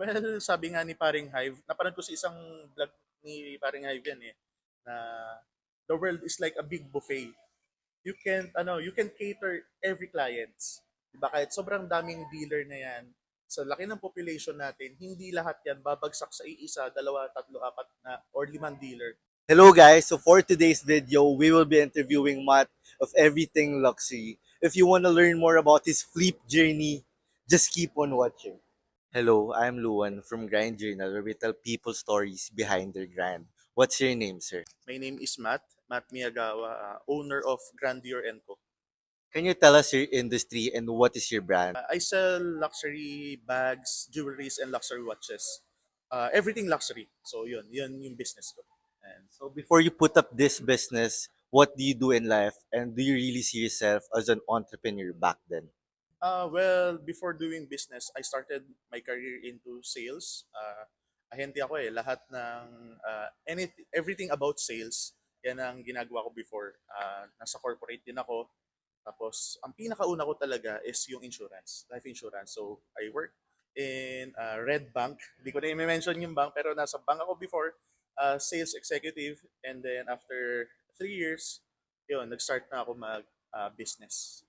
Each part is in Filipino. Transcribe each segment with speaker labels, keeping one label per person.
Speaker 1: Well, sabi nga ni Paring Hive, napanood ko sa isang vlog ni Paring Hive yan eh, na the world is like a big buffet. You can cater every clients. Diba? Kahit sobrang daming dealer na yan, sa laki ng population natin, hindi lahat yan babagsak sa iisa, dalawa, tatlo, apat na, or limang dealer.
Speaker 2: Hello guys, so for today's video, we will be interviewing Matt of Everything Luxury. If you want to learn more about his flip journey, just keep on watching. Hello, I'm Luan from Grind Journal where we tell people stories behind their grind. What's your name, sir?
Speaker 1: My name is Matt Miyagawa, owner of Grandeur & Co.
Speaker 2: Can you tell us your industry and what is your brand?
Speaker 1: I sell luxury bags, jewelries, and luxury watches. Everything luxury. So yun yung business ko. And
Speaker 2: So before you put up this business, what do you do in life and do you really see yourself as an entrepreneur back then?
Speaker 1: well, before doing business, I started my career into sales. Ahente ako eh. Lahat ng everything about sales, yan ang ginagawa ko before. Nasa corporate din ako. Tapos, ang pinakauna ko talaga is yung insurance, life insurance. So, I work in Red Bank. Hindi ko na i-mention yung bank, pero nasa bank ako before, sales executive. And then, after 3 years, yun, nag-start na ako mag-business.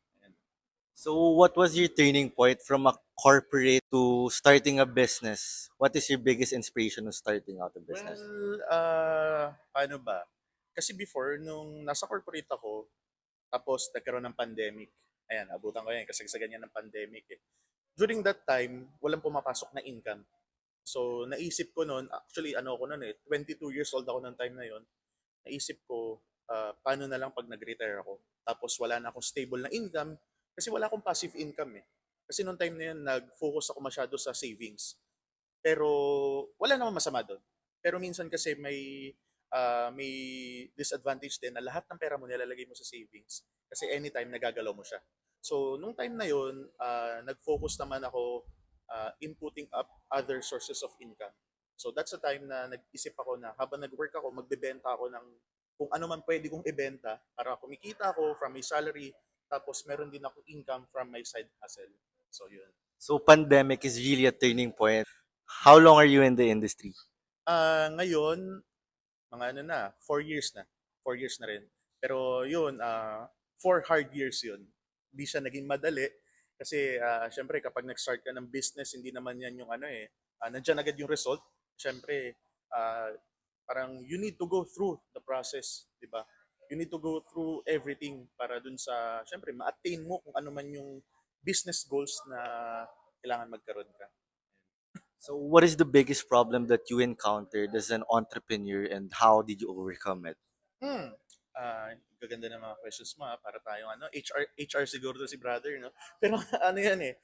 Speaker 2: So what was your turning point from a corporate to starting a business? What is your biggest inspiration of starting out a business?
Speaker 1: Well, paano ba? Kasi before, nung nasa corporate ako, tapos nagkaroon ng pandemic. Ayan, abutan ko yan kasi sa ganyan ng pandemic eh. During that time, walang pumapasok na income. So, naisip ko noon, actually, ano ko noon eh, 22 years old ako noong time na yon. Naisip ko, paano na lang pag nag-retire ako. Tapos wala na akong stable na income kasi wala akong passive income eh. Kasi noong time na yun, nag-focus ako masyado sa savings. Pero wala namang masama doon. Pero minsan kasi may disadvantage din na lahat ng pera mo nilalagay mo sa savings kasi anytime nagagalaw mo siya. So nung time na yon, nag-focus naman ako inputting up other sources of income. So that's the time na nag-isip ako na habang nag-work ako, magbebenta ako ng kung ano man pwede kong ibenta para kumikita ako from my salary tapos meron din ako income from my side hustle. So yun.
Speaker 2: So pandemic is really a turning point. How long are you in the industry?
Speaker 1: Ngayon, mga ano na, 4 years na. 4 years na rin. Pero yun, 4 hard years yun. Hindi siya naging madali. Kasi syempre kapag nag-start ka ng business, hindi naman yan yung ano eh, nandyan agad yung result. Syempre, ah, parang you need to go through the process, di ba? You need to go through everything para dun sa, syempre, ma-attain mo kung ano man yung business goals na kailangan magkaroon ka.
Speaker 2: So what is the biggest problem that you encountered as an entrepreneur and how did you overcome it?
Speaker 1: Hmm. Gaganda ng mga questions mo para tayong HR siguro to si brother, no? Pero ano yan eh,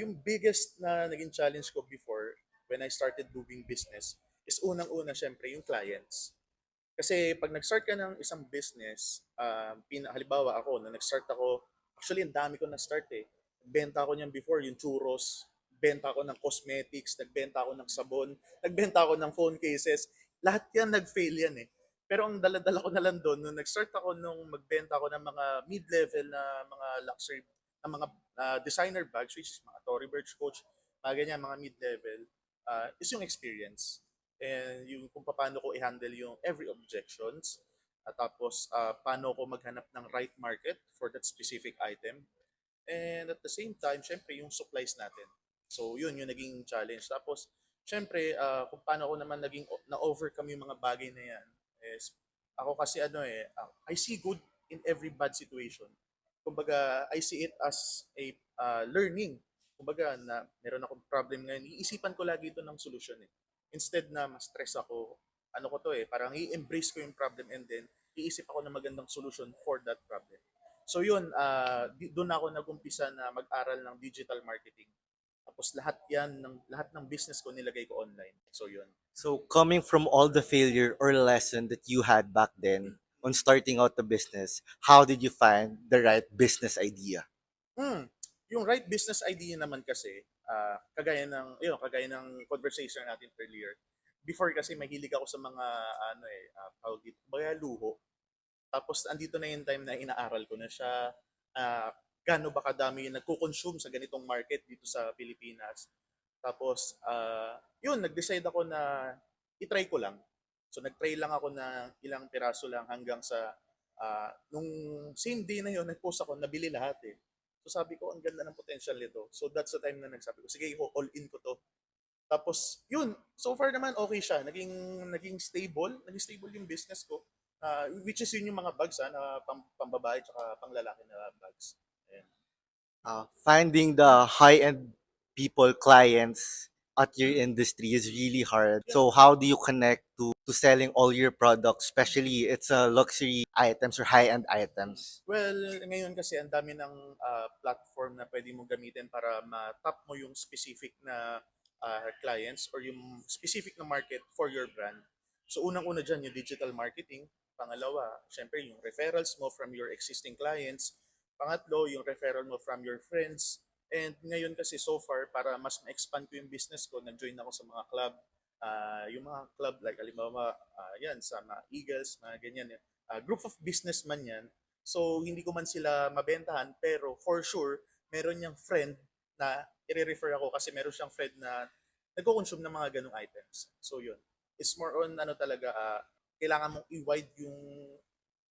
Speaker 1: yung biggest na naging challenge ko before when I started doing business is unang-una syempre yung clients. Kasi pag nag-start ka ng isang business, halimbawa ako, na nag-start ako, actually ang dami ko na-start eh. Nagbenta ako niyan before, yung churros, nagbenta ako ng cosmetics, nagbenta ako ng sabon, nagbenta ako ng phone cases. Lahat yan nag-fail yan eh. Pero ang dala-dala ko na lang doon, nung nag-start ako nung magbenta ako ng mga mid-level na mga luxury, na mga designer bags, which is mga Tory Burch Coach, mga ganyan, mga mid-level, is yung experience and yung kung paano ko i-handle yung every objections at tapos paano ko maghanap ng right market for that specific item and at the same time syempre yung supplies natin, so yun yung naging challenge. Tapos syempre kung paano ko naman naging na-overcome yung mga bagay na yan is ako kasi ano eh, I see good in every bad situation. Kumbaga I see it as a learning. Kumbaga na meron akong problem ngayon, iisipan ko lagi ito ng solution eh. Instead na ma-stress ako, ano ko to eh, parang i-embrace ko yung problem and then iisip ako ng magandang solution for that problem. So yun, doon ako nag-umpisa na mag-aral ng digital marketing. Tapos lahat ng business ko nilagay ko online. So yun.
Speaker 2: So coming from all the failure or lesson that you had back then on starting out the business, how did you find the right business idea?
Speaker 1: Hmm. Yung right business idea naman kasi, kagaya ng conversation natin earlier. Before kasi mahilig ako sa mga ano eh, tawag dito, baga luho. Tapos andito na yung time na inaaral ko na siya. Gaano ba kadami yung nagko-consume sa ganitong market dito sa Pilipinas. Tapos, yun, nag-decide ako na itry ko lang. So, nag-try lang ako na ilang piraso lang hanggang sa, nung same day na yun, nag-post ako, nabili lahat eh. So, sabi ko, ang ganda ng potential nito. So, that's the time na nagsabi ko, sige, all in ko to. Tapos, yun, so far naman okay siya. Naging stable yung business ko. Which is yun yung mga bags na pambabae tsaka panglalaki na bags. Ayan.
Speaker 2: Finding the high-end people, clients at your industry is really hard. So how do you connect to selling all your products, especially it's a luxury items or high-end items?
Speaker 1: Well, ngayon kasi ang dami ng platform na pwede mo gamitin para ma-tap mo yung specific na clients or yung specific na market for your brand. So unang-una dyan yung digital marketing. Pangalawa, syempre yung referrals mo from your existing clients. Pangatlo, yung referral mo from your friends. And ngayon kasi so far, para mas ma-expand ko yung business ko, nag-join ako sa mga club. Yung mga club like halimbawa, yan, sa mga Eagles, mga ganyan. Group of businessmen yan. So, hindi ko man sila mabentahan, pero for sure, meron niyang friend na i-refer ako kasi meron siyang friend na nagko-consume ng mga ganong items. So, yun. It's more on ano talaga, kailangan mong i-wide yung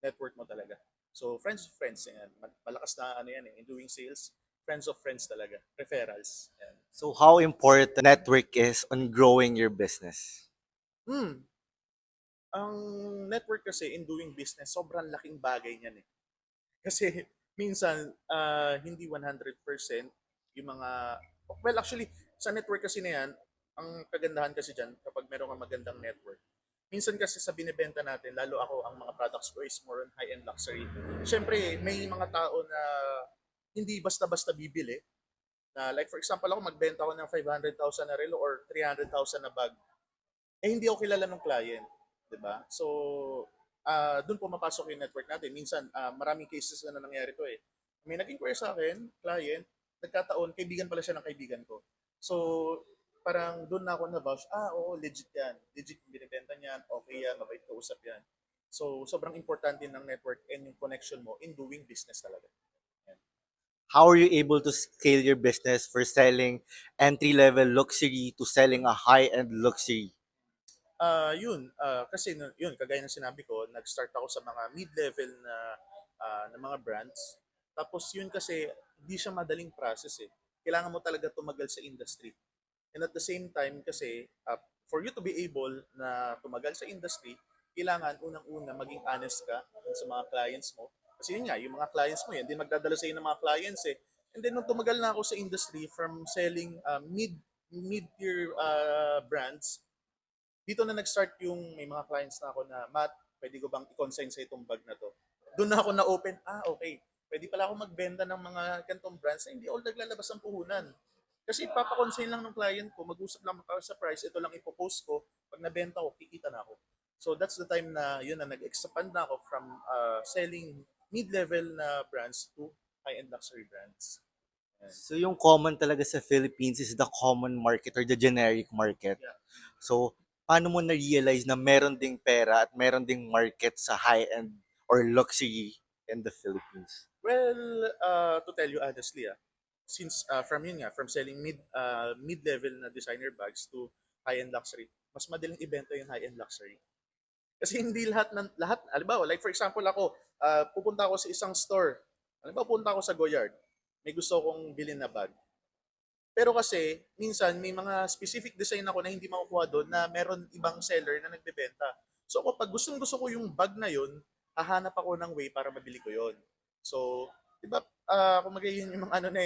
Speaker 1: network mo talaga. So, friends of friends, yan. Malakas na ano yan in doing sales. Friends of friends talaga. Referrals. Yan.
Speaker 2: So how important network is on growing your business?
Speaker 1: Hmm. Ang network kasi in doing business, sobrang laking bagay niyan eh. Kasi minsan, hindi 100% yung mga, well actually, sa network kasi na yan, ang kagandahan kasi dyan, kapag meron kang magandang network, minsan kasi sa binibenta natin, lalo ako, ang mga products ko is more on high-end luxury. Siyempre, may mga tao na hindi basta-basta bibili. Na like for example, ako magbenta ako ng 500,000 na relo or 300,000 na bag. Eh, hindi ako kilala ng client. 'Di ba? So, doon pumapasok yung network natin. Minsan, maraming cases na nangyari to eh. May nag-inquire sa akin, client, nagkataon, kaibigan pala siya ng kaibigan ko. So, parang doon na ako na-vouch, oo, legit yan. Legit yung binibenta niyan, okay yan, mabait kausap yan. So, sobrang importante ng network and yung connection mo in doing business talaga. Yan.
Speaker 2: How are you able to scale your business for selling entry-level luxury to selling a high-end luxury?
Speaker 1: Yun, kasi yun, kagaya ng sinabi ko, nag-start ako sa mga mid-level na mga brands. Tapos yun kasi, hindi siya madaling process eh. Kailangan mo talaga tumagal sa industry. And at the same time kasi, for you to be able na tumagal sa industry, kailangan unang-una maging honest ka sa mga clients mo. Kasi yun nga, yung mga clients mo, yan din magdadala sa iyo ng mga clients eh. And then nung tumagal na ako sa industry from selling mid-tier brands, dito na nag-start yung may mga clients na ako na, Matt, pwede ko bang i-consign sa itong bag na to? Doon na ako na-open, okay. Pwede pala ako magbenta ng mga kantong brands na hindi all naglalabas ng puhunan. Kasi ipapakonsign lang ng client ko, mag-usap lang tayo sa price, ito lang ipopost ko, pag nabenta ko, kikita na ako. So that's the time na yun na nag-expand na ako from selling mid-level na brands to high-end luxury brands. Yan.
Speaker 2: So yung common talaga sa Philippines is the common market or the generic market.
Speaker 1: Yeah.
Speaker 2: So paano mo na-realize na meron ding pera at meron ding market sa high-end or luxury in the Philippines?
Speaker 1: Well, to tell you honestly, since from yun nga, from selling mid-level na designer bags to high-end luxury, mas madaling ibenta yung high-end luxury. Kasi hindi lahat, halimbawa, like for example ako, pupunta ako sa isang store. Halimbawa, pupunta ako sa Goyard. May gusto kong bilhin na bag. Pero kasi, minsan, may mga specific design ako na hindi makukuha doon na meron ibang seller na nagbebenta. So, kapag gustong gusto ko yung bag na yun, hahanap ako ng way para mabili ko yun. So, di ba, kumbaga yun yung mga ano na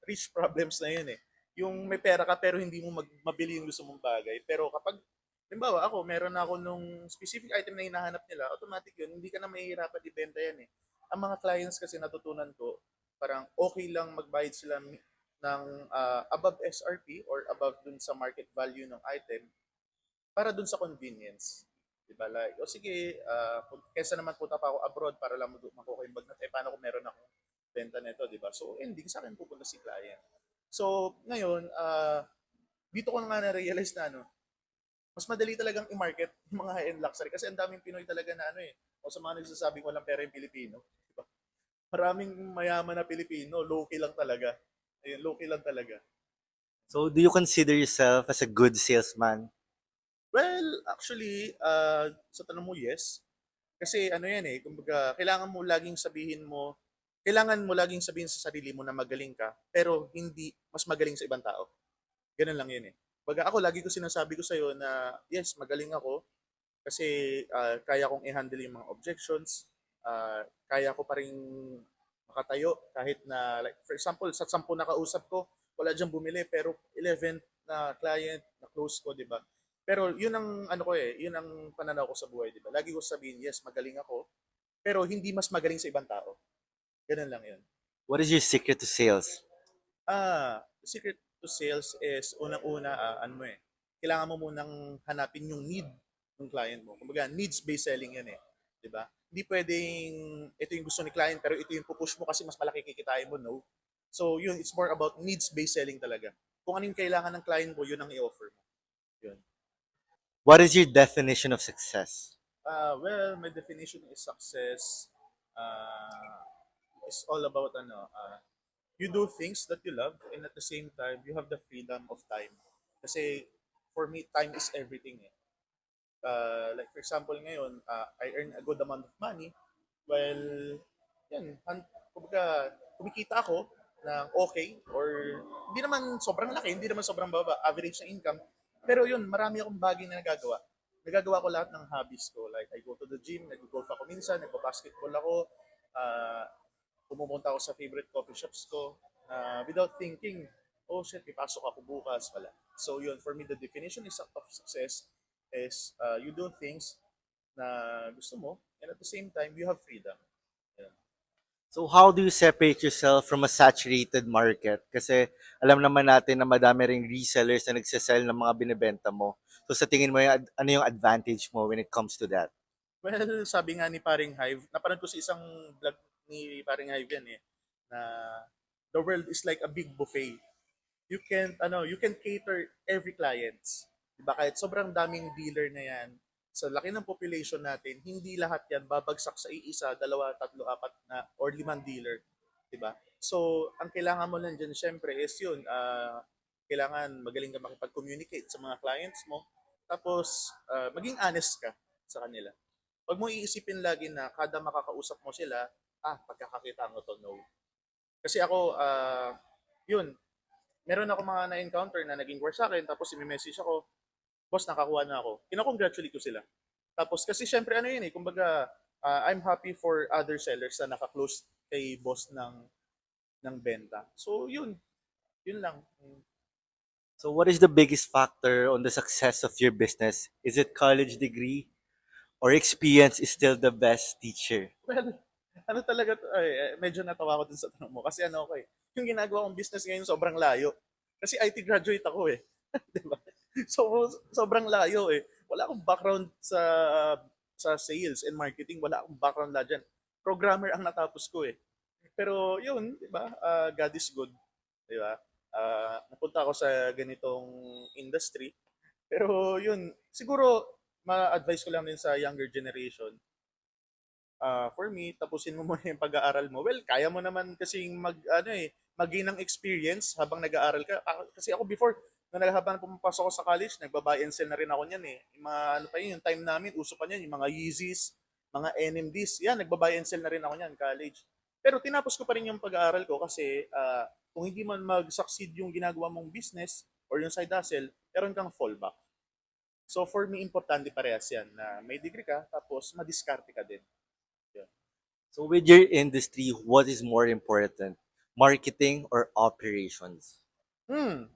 Speaker 1: rich problems na yun eh. Yung may pera ka pero hindi mo mabili yung gusto mong bagay. Pero kapag, halimbawa ako, meron ako nung specific item na hinahanap nila, automatic yun, hindi ka na mahihirapan ibenta yan eh. Ang mga clients kasi natutunan ko, parang okay lang magbayad sila ng above SRP or above dun sa market value ng item para dun sa convenience. Diba? Like, o sige, kesa naman punta pa ako abroad para lang makuha yung bag na paano kung meron akong benta nito, di ba? So, ending sa akin pupunta si client. So, ngayon, dito ko nga na-realize na mas madali talagang i-market yung mga high-end luxury kasi ang daming Pinoy talaga na o sa mga nagsasabing walang pera yung Pilipino. Diba? Maraming mayaman na Pilipino, low-key lang talaga. Ayun, low-key lang talaga.
Speaker 2: So, do you consider yourself as a good salesman?
Speaker 1: Well, actually, sa tanong mo, yes. Kasi ano yan eh, kumbaga, kailangan mo laging sabihin sa sarili mo na magaling ka, pero hindi mas magaling sa ibang tao. Ganun lang yun eh. Kumbaga ako, lagi ko sinasabi ko sa'yo na, yes, magaling ako, kasi kaya kong i-handle yung mga objections, kaya ko pa rin makatayo kahit na, like, for example, sa 10 na kausap ko, wala diyang bumili, pero 11 na client na close ko, di ba? Pero yun ang ano ko eh, yun ang pananaw ko sa buhay, di ba? Lagi ko sabihin, yes, magaling ako, pero hindi mas magaling sa ibang tao. Ganun lang yun.
Speaker 2: What is your secret to sales?
Speaker 1: The secret to sales is unang-una, ano mo eh, kailangan mo munang hanapin yung need ng client mo. Kumbaga, needs-based selling yan eh. 'Di ba? Hindi pwedeng ito yung gusto ni client pero ito yung pupush mo kasi mas malaki kikitain mo, no? So, yun, it's more about needs-based selling talaga. Kung ano yung kailangan ng client mo, yun ang i-offer mo. Yun.
Speaker 2: What is your definition of success?
Speaker 1: Well, my definition is success is all about you do things that you love and at the same time you have the freedom of time. Kasi for me time is everything eh. Like for example ngayon, I earn a good amount of money. Well, yan, kumbaga, kumikita ako ng okay or hindi naman sobrang laki, hindi naman sobrang baba, average na income. Pero yun, marami akong bagay na nagagawa. Nagagawa ko lahat ng hobbies ko. Like I go to the gym, nag-golf ako minsan, nagpa-basketball ako, uh, pumupunta ako sa favorite coffee shops ko without thinking, oh shit, ipasok ako bukas, wala. So yun, for me, the definition is of success is you do things na gusto mo and at the same time, you have freedom. Yan.
Speaker 2: So, how do you separate yourself from a saturated market? Kasi alam naman natin na madami ring resellers na nagsasell ng mga binibenta mo. So, sa tingin mo, ano yung advantage mo when it comes to that?
Speaker 1: Well, sabi nga ni Paring Hive, napanood ko sa isang vlog ni Paring Hive yan eh, na the world is like a big buffet. You can cater every clients. Diba? Kahit sobrang daming dealer na yan, sa laki ng population natin, hindi lahat yan babagsak sa iisa, dalawa, tatlo, apat na, or limang dealer. Diba? So, ang kailangan mo lang dyan, syempre, is yun, kailangan magaling ka makipag-communicate sa mga clients mo. Tapos, maging honest ka sa kanila. Huwag mo iisipin lagi na kada makakausap mo sila, pagkakakita mo to, no. Kasi ako, yun, meron ako mga na-encounter na naging work sa akin, tapos i-message ako, boss, nakakuha na ako. Kinakongratulate ko sila. Tapos, kasi syempre ano yun eh, kumbaga, I'm happy for other sellers na naka-close kay boss ng benta. So, yun lang.
Speaker 2: So, what is the biggest factor on the success of your business? Is it college degree or experience is still the best teacher?
Speaker 1: Well, ano talaga, medyo natawa ko dun sa tanong mo. Kasi ano ako eh, yung ginagawa kong business ngayon sobrang layo. Kasi IT graduate ako eh. Di ba? So, sobrang layo eh. Wala akong background sa sales and marketing. Wala akong background na dyan. Programmer ang natapos ko eh. Pero yun, di ba? God is good. Di ba? Napunta ako sa ganitong industry. Pero yun, siguro ma-advise ko lang din sa younger generation for me, tapusin mo muna yung pag-aaral mo. Well, kaya mo naman kasing mag-gain ng experience habang nag-aaral ka. Kasi ako before, na habang pumapasok ako sa college, nagba-buy and sell na rin ako niyan eh. Yung mga ano pa yun, yung time namin, uso pa niyan, yung mga Yeezys, mga NMDs, yan, nagba-buy and sell na rin ako niyan, college. Pero tinapos ko pa rin yung pag-aaral ko kasi kung hindi man mag-succeed yung ginagawa mong business or yung side hustle, meron kang fallback. So for me, importante parehas yan na may degree ka, tapos madiskarte ka din. Yun.
Speaker 2: So, with your industry, what is more important? Marketing or operations?
Speaker 1: Hmm.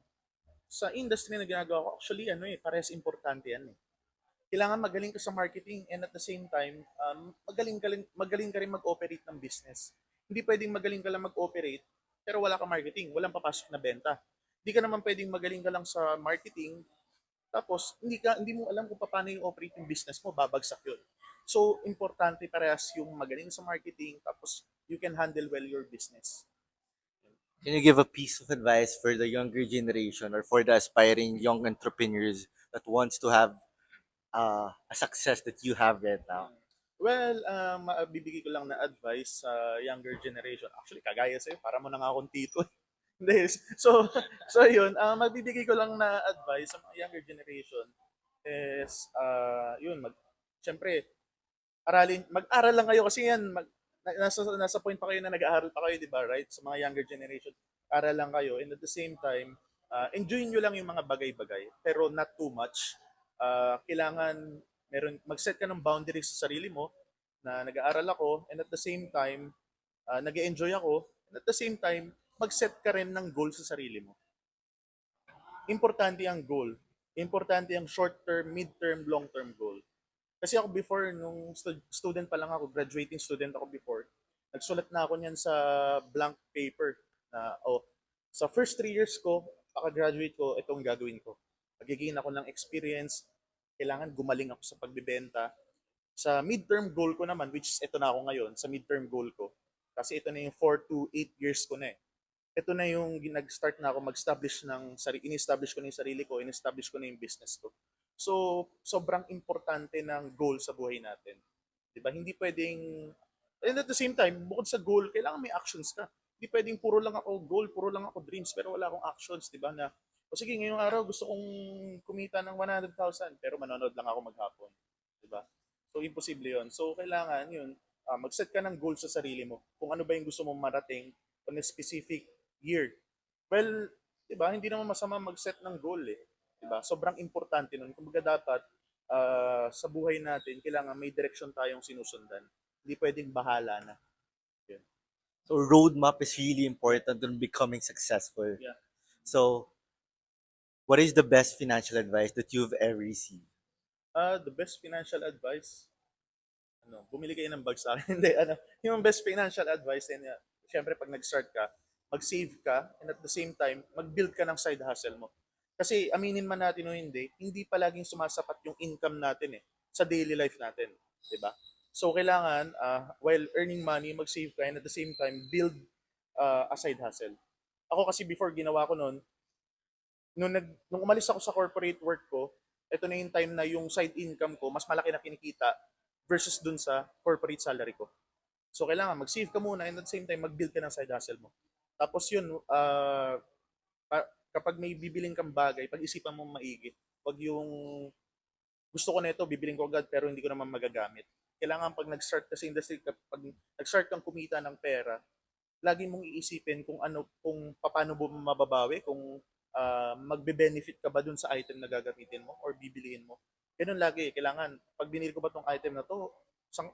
Speaker 1: Sa industry na ginagawa ko, actually, parehas importante yan eh. Kailangan magaling ka sa marketing and at the same time, magaling ka rin mag-operate ng business. Hindi pwedeng magaling ka lang mag-operate, pero wala ka marketing, walang papasok na benta. Hindi ka naman pwedeng magaling ka lang sa marketing, tapos hindi mo alam kung paano yung operate yung business mo, babagsak yun. So, importante parehas yung magaling sa marketing, tapos you can handle well your business.
Speaker 2: Can you give a piece of advice for the younger generation or for the aspiring young entrepreneurs that wants to have a success that you have right now?
Speaker 1: Well, mabibigay ko lang na advice sa younger generation. Actually, kagaya sa'yo, para mo na nga akong tito. Hindi. So, so yun, magbibigay ko lang na advice sa mga younger generation is, yun, syempre, mag-aral lang kayo kasi yan, nasa point pa kayo na nag-aaral pa kayo, di ba, right? Sa mga younger generation, aral lang kayo. And at the same time, enjoy nyo lang yung mga bagay-bagay, pero not too much. Kailangan, mag-set ka ng boundaries sa sarili mo na nag-aaral ako, and at the same time, nag-enjoy ako, and at the same time, mag-set ka rin ng goal sa sarili mo. Importante ang goal. Importante ang short-term, mid-term, long-term goal. Kasi ako before, nung student pa lang ako, graduating student ako before, nagsulat na ako niyan sa blank paper na, sa first 3 years ko, pagka-graduate ko, itong gagawin ko. Magiging ako ng experience, kailangan gumaling ako sa pagbebenta. Sa midterm goal ko naman, which is ito na ako ngayon, sa midterm goal ko, kasi ito na yung 4 to 8 years ko na eh. Ito na yung nag-start na ako mag-establish in-establish ko na yung sarili ko, in-establish ko na yung business ko. So, sobrang importante ng goal sa buhay natin. 'Di ba? Hindi pwedeng, and at the same time, bukod sa goal, kailangan may actions ka. Hindi pwedeng puro lang ako goal, puro lang ako dreams, pero wala akong actions, 'di ba? Na, o sige, ngayong araw gusto kong kumita ng 100,000, pero manonood lang ako maghapon, 'di ba? So, imposible 'yon. So, kailangan 'yun, mag-set ka ng goal sa sarili mo. Kung ano ba yung gusto mong marating on a specific year. Well, 'di ba? Hindi naman masama mag-set ng goal eh. 'Di ba? Sobrang importante nun. Kumbaga dapat sa buhay natin kailangan may direction tayong sinusundan. Hindi pwedeng bahala na. Yun.
Speaker 2: So roadmap is really important in becoming successful.
Speaker 1: Yeah.
Speaker 2: So what is the best financial advice that you've ever received?
Speaker 1: The best financial advice, bumili kayo ng bag sa akin. Hindi, yung best financial advice, then, syempre pag nag-start ka, mag-save ka, and at the same time, mag-build ka ng side hustle mo. Kasi aminin man natin o hindi palaging sumasapat yung income natin sa daily life natin, 'di ba? So kailangan while earning money, mag-save ka and at the same time build a side hustle. Ako kasi before ginawa ko noon, nung umalis ako sa corporate work ko, ito na yung time na yung side income ko mas malaki na kinikita versus dun sa corporate salary ko. So kailangan mag-save ka muna and at the same time mag-build ka ng side hustle mo. Tapos yun, kapag may bibiling kang bagay, pag-isipan mo maigi. Wag yung gusto ko nito, bibiling ko agad pero hindi ko naman magagamit. Kailangan pag nag-start kasi industry, pag nag-start kang kumita ng pera, lagi mong iisipin kung paano mo mababawi, kung magbe-benefit ka ba dun sa item na gagamitin mo or bibiliin mo. Ganun lagi, kailangan pag binili ko ba tong item na to,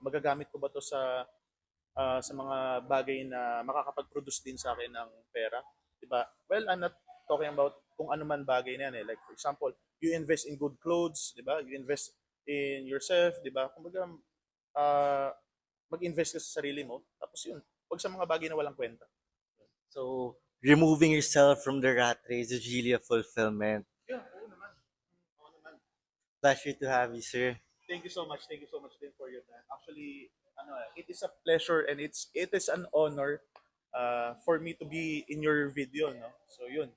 Speaker 1: magagamit ko ba to sa mga bagay na makakapag-produce din sa akin ng pera, 'di ba? Well, I'm not talking about kung ano man bagay na yan eh. Like for example, you invest in good clothes, 'di ba? You invest in yourself, 'di ba? Kumbaga mag-invest ka sa sarili mo. Tapos 'yun, wag sa mga bagay na walang kwenta.
Speaker 2: So removing yourself from the rat race is really a fulfillment.
Speaker 1: Yeah, oo naman. Oo naman.
Speaker 2: Pleasure to have you, sir.
Speaker 1: Thank you so much. Thank you so much din for your time. Actually, it is a pleasure and it is an honor for me to be in your video, no? So, yun.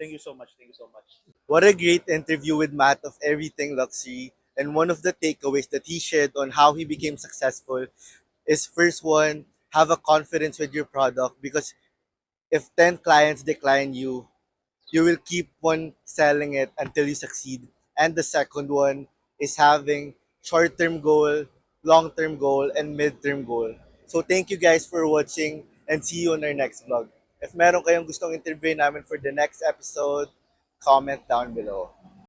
Speaker 1: Thank you so much. Thank you so much.
Speaker 2: What a great interview with Matt of Everything Luxury. And one of the takeaways that he shared on how he became successful is first one, have a confidence with your product because if 10 clients decline you will keep on selling it until you succeed. And the second one is having short-term goal, long-term goal, and mid-term goal. So thank you guys for watching and see you on our next vlog. If meron kayong gustong interview namin for the next episode, comment down below.